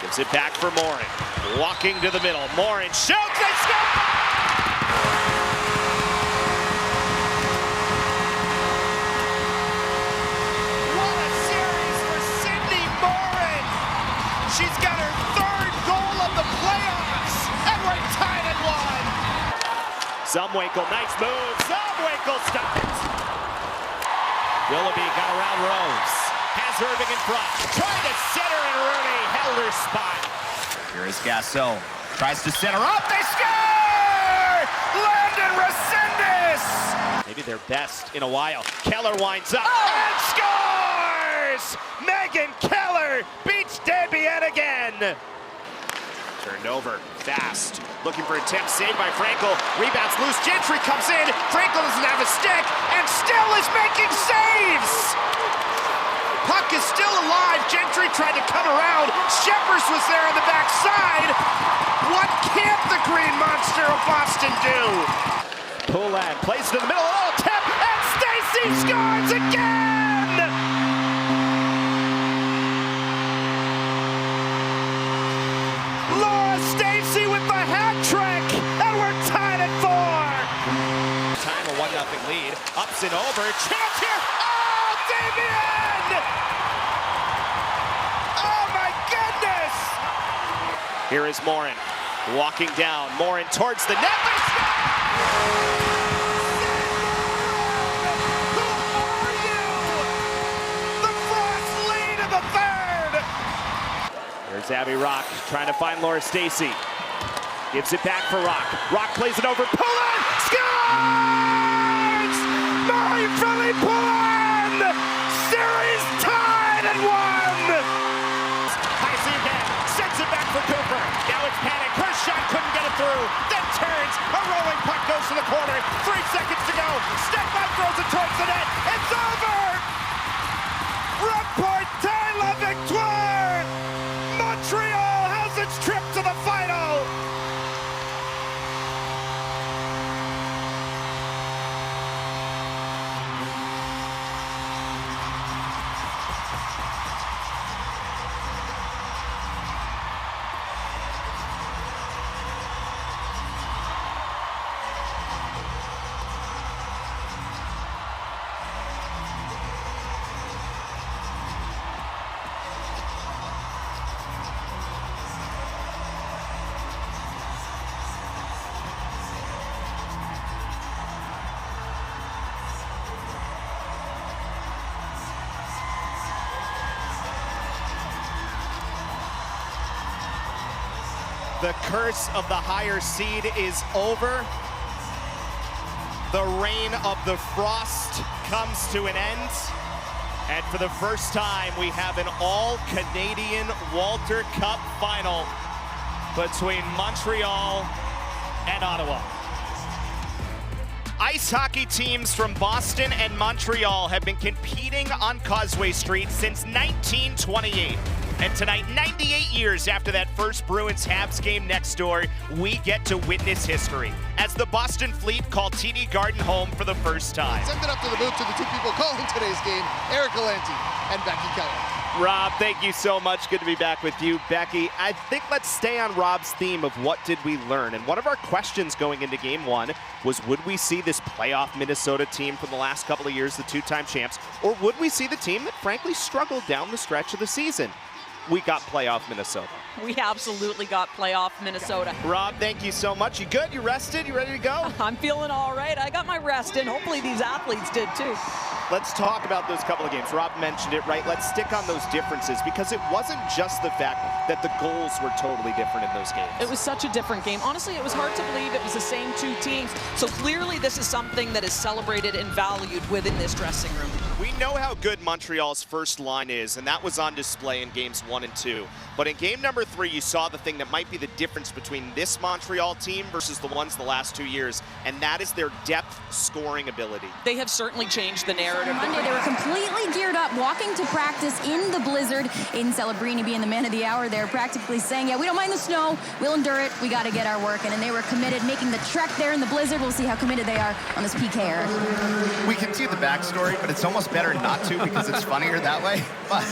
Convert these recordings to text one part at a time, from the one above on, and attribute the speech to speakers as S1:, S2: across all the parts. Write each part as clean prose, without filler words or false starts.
S1: Gives it back for Morin. Walking to the middle. Morin shoots. They score! What a series for Sydney Morin. She's got her third goal of the playoffs, and we're tied at 1. Zumwinkle, nice move. Zumwinkle stops. Willoughby got around Rose. Has Irving in front. Trying to center, and Rooney held her spot. Here is Gasso. Tries to center up. They score! Landon Resendez! Maybe their best in a while. Keller winds up and scores! Megan Keller beats Debian again. Turned over, fast. Looking for a tip, saved by Frankel. Rebounds loose, Gentry comes in. Frankel doesn't have a stick and still is making saves! Puck is still alive. Gentry tried to come around. Shepers was there on the backside. What can't the Green Monster of Boston do? Poulin plays it in the middle. Oh, tip, and Stacey scores again! Laura Stacey with the hat trick, and we're tied at 4. Time a 1-0 lead. Ups and over. Chance here. Oh, Damien! Oh my goodness! Here is Morin walking down. Morin towards the net. They score! Who are you? The Frost lead in the third. There's Abby Rock trying to find Laura Stacey. Gives it back for Rock. Rock plays it over. Poulin scores! Marie-Philly Poulin! Series tied at 1! Heisey again, sends it back for Cooper. Now it's panic. Her shot couldn't get it through. Then turns. A rolling puck goes to the corner. 3 seconds to go. Stefan throws it towards the net. It's over! Reporter la victoire! Montreal has its trip to the final! The curse of the higher seed is over. The reign of the Frost comes to an end. And for the first time, we have an all-Canadian Walter Cup final between Montreal and Ottawa. Ice hockey teams from Boston and Montreal have been competing on Causeway Street since 1928. And tonight, 98 years after that first Bruins-Habs game next door, we get to witness history as the Boston Fleet call TD Garden home for the first time.
S2: Send it up to the booth to the 2 people calling today's game, Eric Galanti and Becky Keller.
S1: Rob, thank you so much. Good to be back with you. Becky, I think let's stay on Rob's theme of what did we learn. And one of our questions going into Game 1 was, would we see this playoff Minnesota team from the last couple of years, the 2-time champs, or would we see the team that frankly struggled down the stretch of the season? We got playoff Minnesota.
S3: We absolutely got playoff Minnesota.
S1: Rob, thank you so much. You good? You rested? You ready to go?
S3: I'm feeling all right. I got my rest in. Hopefully these athletes did too.
S1: Let's talk about those couple of games. Rob mentioned it, right? Let's stick on those differences because it wasn't just the fact that the goals were totally different in those games.
S3: It was such a different game. Honestly, it was hard to believe it was the same 2 teams. So clearly this is something that is celebrated and valued within this dressing room.
S1: We know how good Montreal's first line is, and that was on display in games 1 and 2. But in game number 3, you saw the thing that might be the difference between this Montreal team versus the ones the last 2 years, and that is their depth scoring ability.
S3: They have certainly changed the narrative narrative.
S4: Monday, they were completely geared up, walking to practice in the blizzard. Aiden Celebrini being the man of the hour there, practically saying, yeah, we don't mind the snow. We'll endure it. We got to get our work in. And they were committed, making the trek there in the blizzard. We'll see how committed they are on this PK, Eric.
S1: We can see the backstory, but it's almost better not to because it's funnier that way. But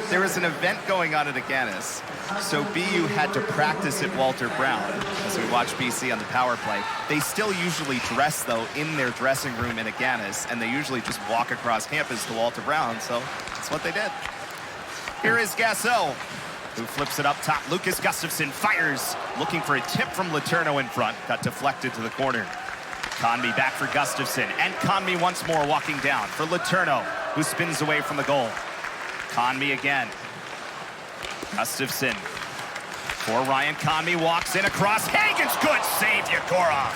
S1: there was an event going on at Aganis, so BU had to practice at Walter Brown as we watch BC on the power play. They still usually dress, though, in their dressing room in Aganis, and they usually just walk across campus to Walter Brown, so that's what they did. Here is Gasso, who flips it up top. Lucas Gustafson fires, looking for a tip from Letourneau in front. Got deflected to the corner. Conmee back for Gustafson, and Conmee once more walking down for Letourneau, who spins away from the goal. Conmee again. Gustafson for Ryan Conmee, walks in across. Hagen's good save, Yegorov.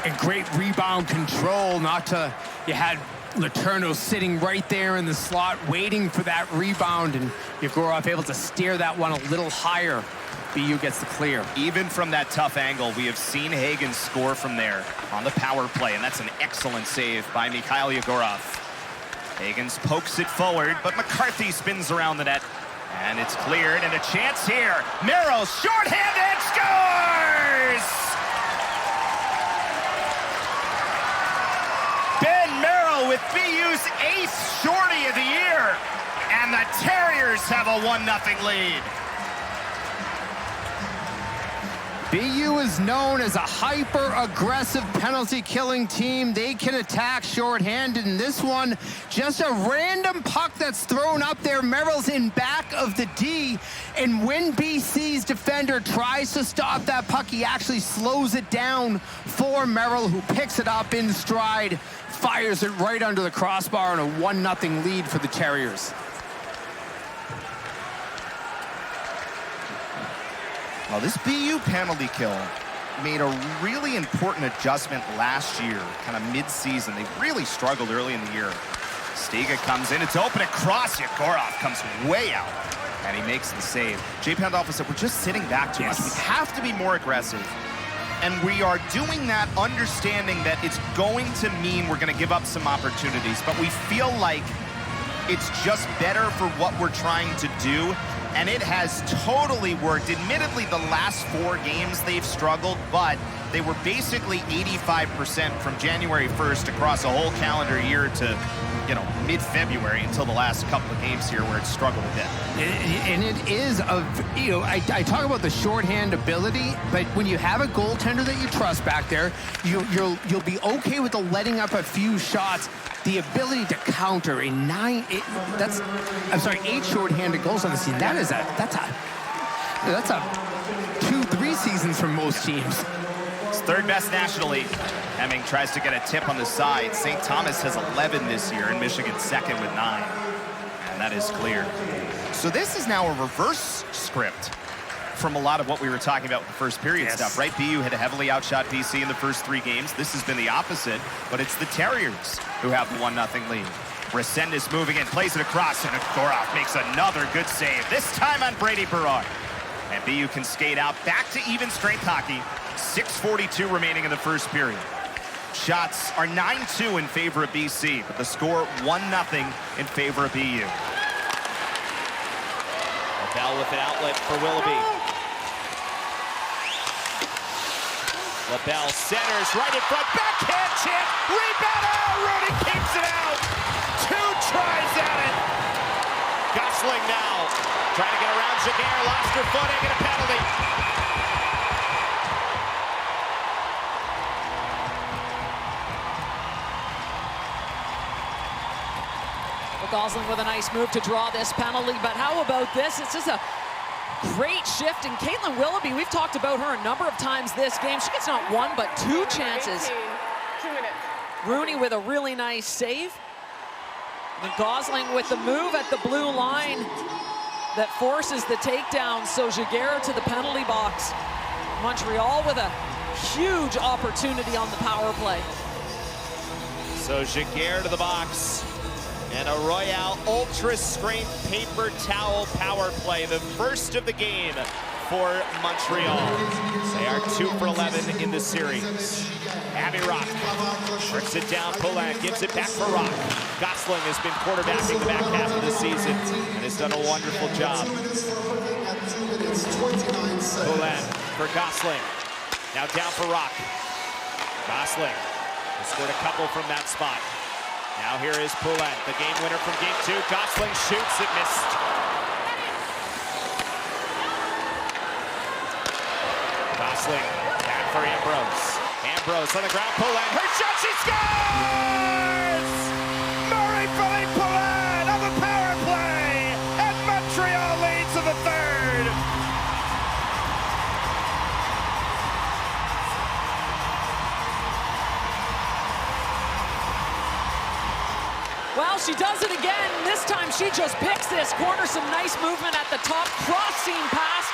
S5: And great rebound control, you had Letourneau sitting right there in the slot, waiting for that rebound, and Yegorov able to steer that one a little higher. BU gets the clear.
S1: Even from that tough angle, we have seen Hagen score from there on the power play, and that's an excellent save by Mikhail Yegorov. Hagens pokes it forward, but McCarthy spins around the net, and it's cleared, and a chance here. Merrill, shorthanded, scores! Ben Merrill with BU's ace shorty of the year, and the Terriers have a 1-0 lead.
S5: BU is known as a hyper-aggressive penalty-killing team. They can attack shorthanded, and this one, just a random puck that's thrown up there. Merrill's in back of the D, and when BC's defender tries to stop that puck, he actually slows it down for Merrill, who picks it up in stride, fires it right under the crossbar, and a 1-0 lead for the Terriers.
S1: Well, this BU penalty kill made a really important adjustment last year, kind of mid-season. They really struggled early in the year. Stiga comes in, it's open across. Yegorov comes way out, and he makes the save. Jay Pandolfo said, we're just sitting back too much. We have to be more aggressive. And we are doing that understanding that it's going to mean we're going to give up some opportunities, but we feel like it's just better for what we're trying to do. And it has totally worked. Admittedly, the last 4 games they've struggled, but they were basically 85% from January 1st across a whole calendar year to, mid-February until the last couple of games here where it struggled a bit.
S5: And it is I talk about the shorthand ability, but when you have a goaltender that you trust back there, you'll be okay with the letting up a few shots. The ability to counter 8 shorthanded goals on the season. That's a 2-3 seasons from most teams.
S1: It's third best nationally. Hemming tries to get a tip on the side. St. Thomas has 11 this year, and Michigan second with 9. And that is clear. So this is now a reverse script from a lot of what we were talking about with the first period stuff, right? BU had heavily outshot BC in the first 3 games. This has been the opposite, but it's the Terriers who have the 1-0 lead. Resendez moving in, plays it across, and Yegorov makes another good save, this time on Brady Berard. And BU can skate out back to even strength hockey. 6:42 remaining in the first period. Shots are 9-2 in favor of BC, but the score 1-0 in favor of BU. LaBelle with an outlet for Willoughby. LaBelle centers right in front, backhand chip, rebound, Rooney keeps it out. 2 tries at it. Gosling now trying to get around Jaguar, lost her footing and a penalty.
S3: Gosling with a nice move to draw this penalty, but how about this? It's just a great shift, and Caitlin Willoughby, we've talked about her a number of times this game. She gets not 1, but 2 chances.
S6: 2 minutes.
S3: Rooney with a really nice save. And Gosling with the move at the blue line that forces the takedown, so Jaguar to the penalty box. Montreal with a huge opportunity on the power play.
S1: So Jaguar to the box. And a Royale Ultra Strength Paper Towel Power Play, the first of the game for Montreal. They are 2 for 11 in the series. Abby Rock works it down. Poulin gives it back for Rock. Gosling has been quarterbacking the back half of the season and has done a wonderful job. Poulin for Gosling. Now down for Rock. Gosling has scored a couple from that spot. Now here is Poulin, the game winner from game 2. Gosling shoots, it missed. Gosling back for Ambrose. Ambrose on the ground, Poulin, her shot, she scores! Marie-Philippe Poulin on the power play, and Montreal leads in the third.
S3: Well, she does it again. This time she just picks this corner. Some nice movement at the top. Cross-seam pass.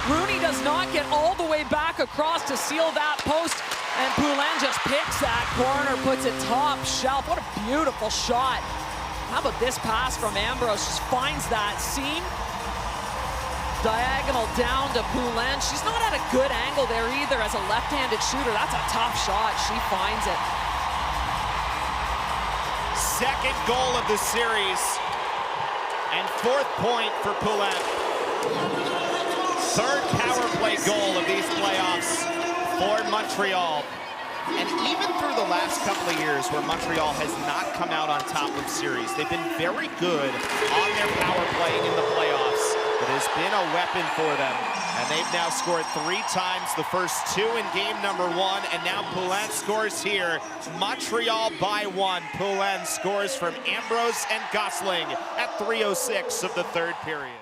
S3: Rooney does not get all the way back across to seal that post. And Poulin just picks that corner, puts it top shelf. What a beautiful shot. How about this pass from Ambrose? Just finds that seam. Diagonal down to Poulin. She's not at a good angle there either as a left-handed shooter. That's a tough shot. She finds it.
S1: Second goal of the series, and 4th point for Poulin. 3rd power play goal of these playoffs for Montreal. And even through the last couple of years where Montreal has not come out on top of series, they've been very good on their power play in the playoffs. It has been a weapon for them. And they've now scored 3 times, the first 2 in game number 1, and now Poulin scores here. Montreal by 1. Poulin scores from Ambrose and Gosling at 3:06 of the 3rd period.